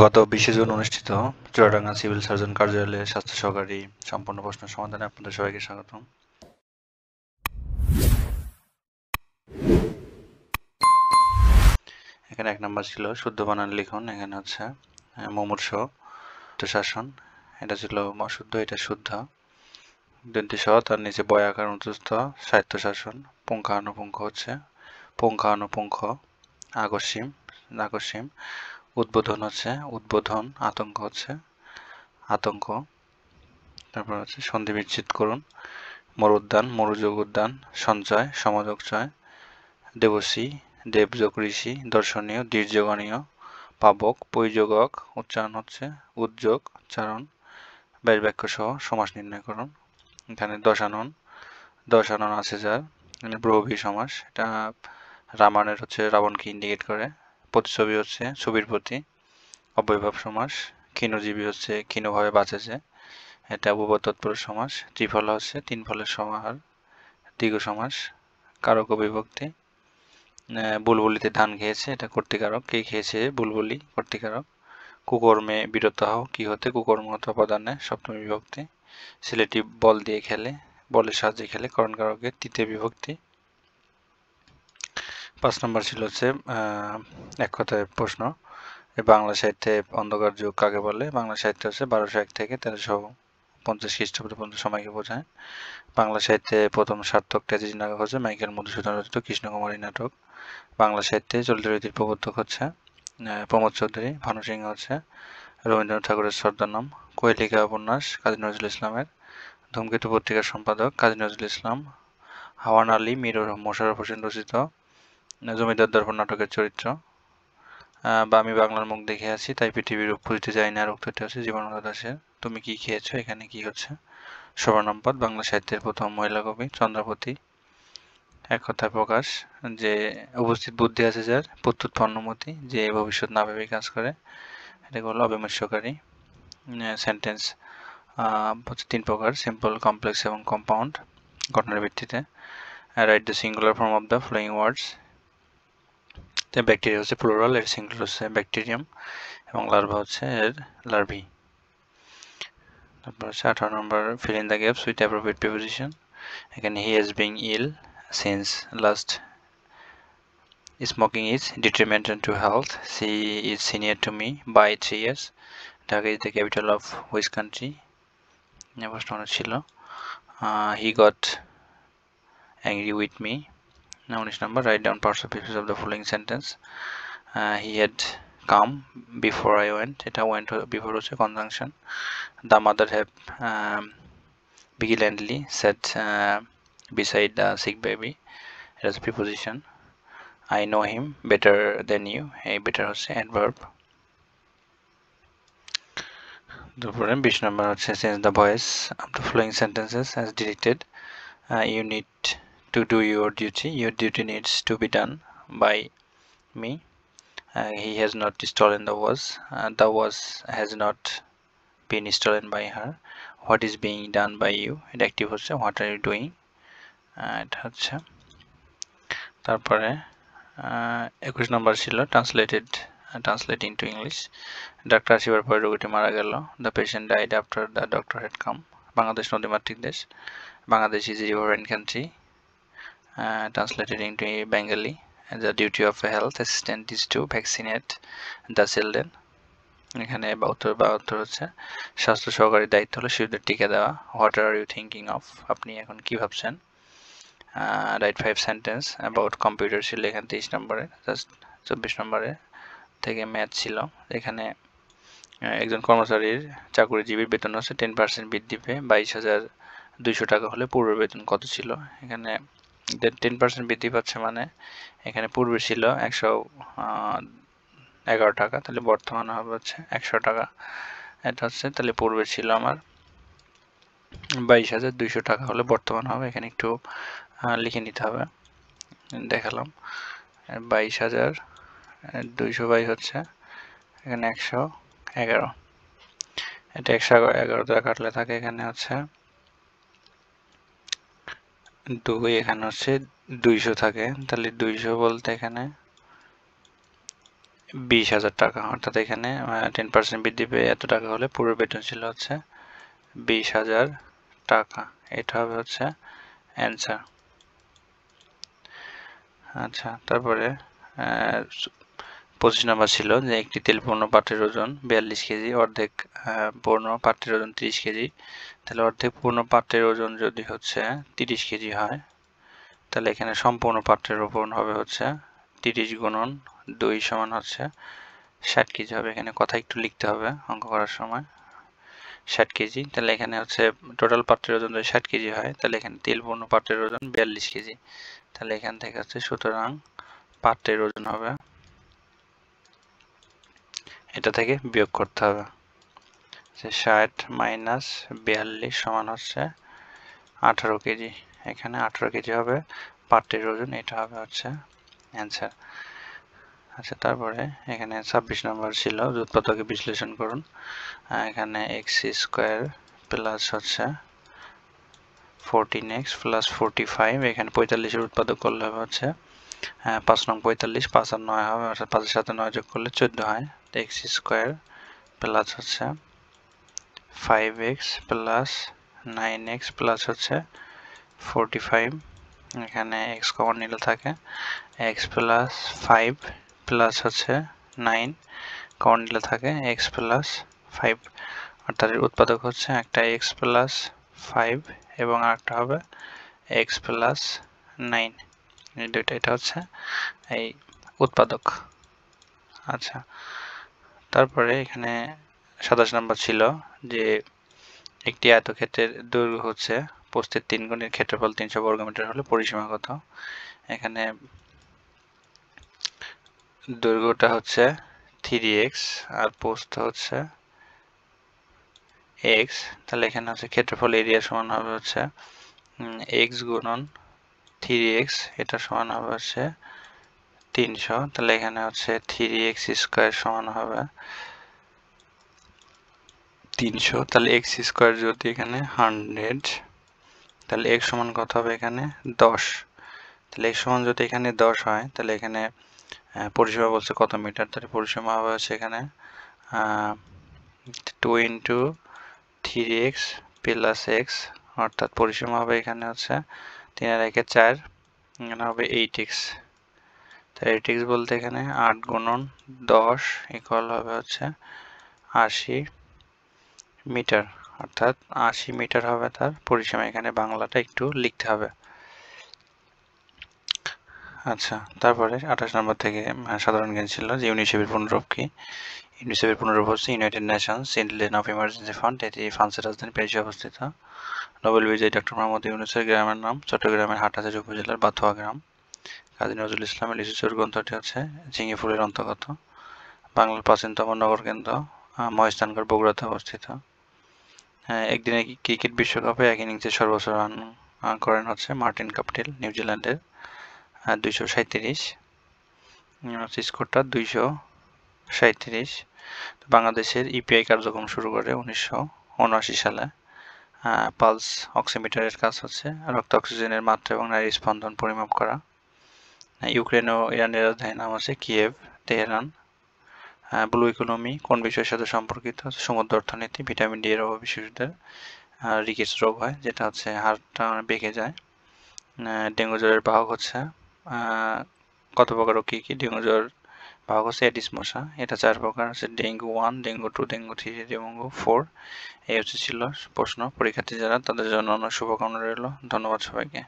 গত 20শে জুন অনুষ্ঠিত Chuadanga civil surgeon কার্যালয়ে স্বাস্থ্য সহকারী সম্পূর্ণ প্রশ্ন সমাধানে আপনাদের সবাইকে স্বাগতম। এখানে 1 নাম্বার ছিল শুদ্ধ বানান লিখুন। এখানে হচ্ছে মুমূর্ষ শাসন, এটা ছিল অশুদ্ধ, এটা শুদ্ধ। দন্তি স, তার নিচে বয় আকার অনুচ্চ সাহিত্য শাসন। পুঙ্খানুপুঙ্খ হচ্ছে পুঙ্খানুপুঙ্খ। আকস্মিক আকস্মিক। উদ্বোধন হচ্ছে উদ্বোধন। আতঙ্ক হচ্ছে আতঙ্ক। তারপর হচ্ছে সন্ধি বিচ্ছেদ করুন। মরুদ্যান মরুযোগ উদ্যান। সঞ্চয় সমাযোগ চয়। দেবশ্রী দেবযোগ ঋষি। দর্শনীয় দীর্ঘণীয়। পাবক পৈযোগক। উচ্চারণ হচ্ছে উদ্যোগ চারণ। ব্যাস বাক্য সহ সমাস নির্ণয় করুন। এখানে দশানন আছে যার, এখানে বহুব্রীহি সমাস। এটা রামায়ণের হচ্ছে রাবণকে ইন্ডিকেট করে। প্রতিছবি হচ্ছে ছবির প্রতি। অব্যয়ভাব সমাস। ক্ষীণজীবী হচ্ছে ক্ষীণভাবে বাঁচেছে, এটা উভয় তৎপুরুষ সমাস। ত্রিফলা হচ্ছে তিন ফলের সমাহার। দ্বিগু সমাস। কারক ও বিভক্তি। বুলবুলিতে ধান খেয়েছে, এটা কর্তৃকারক। কে খেয়েছে? বুলবুলি, কর্তৃকারক। কুকর্মে বিরত হও, কি হতে? কুকর্ম হতে অপদানে, সপ্তমী বিভক্তি। ছেলেটি বল দিয়ে খেলে, বলের সাহায্যে খেলে, করণকারকের তৃতীয় বিভক্তি। 5 নম্বর ছিল হচ্ছে এক কথায় প্রশ্ন। বাংলা সাহিত্যে অন্ধকার যুগ কাকে বলে? বাংলা সাহিত্যে হচ্ছে 1201 থেকে 1350 খ্রিস্টাব্দ পর্যন্ত সময়কে বোঝায়। বাংলা সাহিত্যে প্রথম সার্থক ট্র্যাজেডি নাটক হচ্ছে মাইকেল মধুসূদন রচিত কৃষ্ণকুমারী নাটক। বাংলা সাহিত্যে চলিত রীতির প্রবর্তক হচ্ছে প্রমোদ চৌধুরী। ভানু সিংহ হচ্ছে রবীন্দ্রনাথ ঠাকুরের ছদ্মনাম। কোয়েলিকা উপন্যাস কাজী নজরুল ইসলামের। ধূমকেতু পত্রিকার সম্পাদক কাজী নজরুল ইসলাম। হাওয়ান আলী মীর মোশাররফ হোসেন রচিত জমিদার দর্পণ নাটকের চরিত্র। বা আমি বাংলার মুখ দেখে আছি তাই পৃথিবীর রূপ খুঁজতে যাই না, আর উত্তরটি হচ্ছে জীবনানন্দ দাশের তুমি কি খেয়েছো। এখানে কি হচ্ছে শোভানম্পদ। বাংলা সাহিত্যের প্রথম মহিলা কবি চন্দ্রাবতী। এক কথায় প্রকাশ যে উপস্থিত বুদ্ধি আছে যার, প্রত্যুৎ পণ্যমতি, যে ভবিষ্যৎ না ভেবেই কাজ করে, এটাকে বলো অবিমর্শকারী। সেন্টেন্স হচ্ছে 3 প্রকার: সিম্পল, কমপ্লেক্স এবং কম্পাউন্ড, ঘটনার ভিত্তিতে। Write the singular form of the following words. Bacteria হচ্ছে প্লুরাল, এর সিঙ্গুলার হচ্ছে ব্যাকটেরিয়াম, এবং লার্ভা হচ্ছে এর লার্ভি। তারপর হচ্ছে 18 নম্বর, fill in the gaps with appropriate preposition. এখানে he has been ill since last. Smoking is detrimental to health. She is senior to me by 3 years. Dhaka is the capital of which country? প্রশ্ন ছিল he got angry with me. 19 number, write down parts of pieces of the following sentence. He had come before I went. এটা went before হচ্ছে conjunction. The mother have vigilantly sat beside the sick baby. It is preposition. I know him better than you. এই better হচ্ছে adverb. তারপরে 20 নম্বর হচ্ছে change the voice of the following sentences as directed. You need to do your duty. Your duty needs to be done by me. He has not stolen the watch. The watch has not been stolen by her. What is being done by you? এটা active হচ্ছে what are you doing. এটা হচ্ছে। তারপরে 21 নম্বর ছিল translate into English. Doctor আসিবার পরে রোগীটি মারা গেল। The patient died after the doctor had come. Bangladesh নদীমাতৃক দেশ। Bangladesh is a riverine country. Translated into Bengali. The duty of a health assistant is to vaccinate the children. এখানে উত্তর হচ্ছে স্বাস্থ্য সহকারীর দায়িত্ব হলো শিশুদের টিকা দেওয়া। What are you thinking of, আপনি এখন কি ভাবছেন। রাইট 5 সেন্টেন্স অ্যাবাউট কম্পিউটার ছিল এখানে 23 নম্বরে। জাস্ট 24 নম্বরে থেকে ম্যাথ ছিল। এখানে একজন কর্মচারীর চাকুরিজীবীর বেতন হচ্ছে 10% বৃদ্ধি পেয়ে 22,200 টাকা হলে পূর্বের বেতন কত ছিল। এখানে 10% বৃদ্ধি পাচ্ছে মানে এখানে পূর্বে ছিল 111 টাকা, তাহলে বর্তমানে হবে হচ্ছে 100 টাকা। এটা হচ্ছে তাহলে পূর্বে ছিল আমার 22,200 টাকা হলে বর্তমান হবে। এখানে একটু লিখে নিতে হবে, দেখালাম। 22,200 বাই হচ্ছে এখানে 111, এটা 111 দ্বারা কাটলে থাকে এখানে হচ্ছে 2, এখানে হচ্ছে 200 থাকে, তাহলে 200 বলতে এখানে 20,000 টাকা, অর্থাৎ এখানে 10% বৃদ্ধি পেয়ে এত টাকা হলে পুরো বেতন ছিল হচ্ছে 20,000 টাকা। এটা হবে হচ্ছে অ্যান্সার। আচ্ছা, তারপরে 25 নম্বর ছিল যে একটি তেল পূর্ণ পাত্রের ওজন 42 কেজি, অর্ধেক পূর্ণ পাত্রের ওজন 30 কেজি। তাহলে অর্ধেক পূর্ণ পাত্রের ওজন যদি হচ্ছে 30 কেজি হয়, তাহলে এখানে সম্পূর্ণ পাত্রের ওজন হবে হচ্ছে 30 গুণন 2 সমান হচ্ছে 60 কেজি হবে। এখানে কথা একটু লিখতে হবে অঙ্ক করার সময়। 60 কেজি, তাহলে এখানে হচ্ছে টোটাল পাত্রের ওজন যদি 60 কেজি হয়, তাহলে এখানে তেল পূর্ণ পাত্রের ওজন 42 কেজি। তাহলে এখান থেকে হচ্ছে সুতরাং পাত্রের ওজন হবে, এটা থেকে বিয়োগ করতে হবে, 60 মাইনাস 42 সমান হচ্ছে 18 কেজি। এখানে 18 কেজি হবে পাত্রের ওজন, এটা হবে হচ্ছে অ্যান্সার। আচ্ছা, তারপরে এখানে 26 নম্বর ছিল উৎপাদকে বিশ্লেষণ করুন। এখানে এক্স স্কোয়ার প্লাস হচ্ছে 14x প্লাস 45, এখানে 45-এর উৎপাদক করলে হবে হচ্ছে 5 নং 45, 5 আর 9 হবে, অর্থাৎ 5-এর সাথে 9 যোগ করলে 14 হয়। এক্স স্কোয়ার প্লাস হচ্ছে 5x প্লাস 9x প্লাস হচ্ছে 45, এখানে x কমন নিলে থাকে x প্লাস 5 প্লাস হচ্ছে 9 কমন নিলে থাকে x প্লাস 5, অর্থাৎ উৎপাদক হচ্ছে একটা x প্লাস 5 এবং আরেকটা হবে x প্লাস 9, এই দুইটা, এটা হচ্ছে এই উৎপাদক। আচ্ছা, তারপরে এখানে 27 নম্বর ছিল যে একটি আয়তক্ষেত্রের দৈর্ঘ্য হচ্ছে প্রস্থের 3 গুণের ক্ষেত্রফল 300 বর্গমিটার হলে পরিসীমা কত। এখানে দৈর্ঘ্যটা হচ্ছে 3x আর প্রস্থ হচ্ছে x, তাহলে এখানে হচ্ছে ক্ষেত্রফল এরিয়া সমান হবে হচ্ছে x গুণন 3x, এটা সমান হবে হচ্ছে 300। তাহলে এখানে হচ্ছে 3x স্কোয়ার সমান হবে 300, তাহলে x স্কোয়ার যদি এখানে 100, তাহলে x সমান কত হবে এখানে 10। তাহলে x সমান যদি এখানে 10 হয়, তাহলে এখানে পরিসীমা বলছে কত মিটার, তাহলে পরিসীমা হবে হচ্ছে এখানে 2 ইন্টু 3x প্লাস x, অর্থাৎ পরিসীমা হবে এখানে হচ্ছে 3 আর 1 4, এখানে হবে 8x। তাহলে 8x বলতে এখানে 8 গুণন 10 ইকুয়াল হবে হচ্ছে 80 মিটার, অর্থাৎ 80 মিটার হবে তার পরিসীমা। এখানে বাংলাটা একটু লিখতে হবে। আচ্ছা, তারপরে 28 নম্বর থেকে সাধারণ জ্ঞান ছিল যে ইউনিসেফের পুনরূপ কি। ইউনিসেফের পুনরূপ হচ্ছে United Nations children of emergency fund, এটি ফ্রান্সের রাজধানী প্যারিসে অবস্থিত। নোবেল বিজয়ী ডক্টর মোহাম্মদ ইউনূসের গ্রামের নাম চট্টগ্রামের হাটহাজারী উপজেলার বাথুয়া গ্রাম। কাজী নজরুল ইসলামের লিচুচোর গ্রন্থটি হচ্ছে ঝিঙে ফুলের অন্তর্গত। বাংলার প্রাচীনতম নগরকেন্দ্র মহেস্থানগড় বগুড়াতে অবস্থিত। একদিনে ক্রিকেট বিশ্বকাপে এক ইনিংসে সর্বোচ্চ রান করেন হচ্ছে মার্টিন কাপটিল নিউজিল্যান্ডের 237, স্কোরটা 237। বাংলাদেশের ইপিআই কার্যক্রম শুরু করে 1979 সালে। পালস অক্সিমিটারের কাজ হচ্ছে রক্ত অক্সিজেনের মাত্রা এবং নারীর স্পন্দন পরিমাপ করা। ইউক্রেন ও ইরানের রাজধানীর নাম হচ্ছে কিয়েভ, তেহরান। ব্লু ইকোনমি কোন বিষয়ের সাথে সম্পর্কিত, সমুদ্র অর্থনীতি। ভিটামিন ডি এর অভাবে শিশুদের রিকেটস রোগ হয়, যেটা হচ্ছে হাড়টা বেঁকে যায়। ডেঙ্গু জ্বরের বাহক হচ্ছে কত প্রকার ও কি কি। ডেঙ্গু জ্বর বাহক হচ্ছে এডিস মশা, এটা 4 প্রকার হচ্ছে ডেঙ্গু 1, ডেঙ্গু 2, ডেঙ্গু 3, ডেঙ্গু 4। এই হচ্ছে ছিল প্রশ্ন। পরীক্ষার্থী যারা, তাদের জন্য অনেক শুভকামনা রইল। ধন্যবাদ সবাইকে।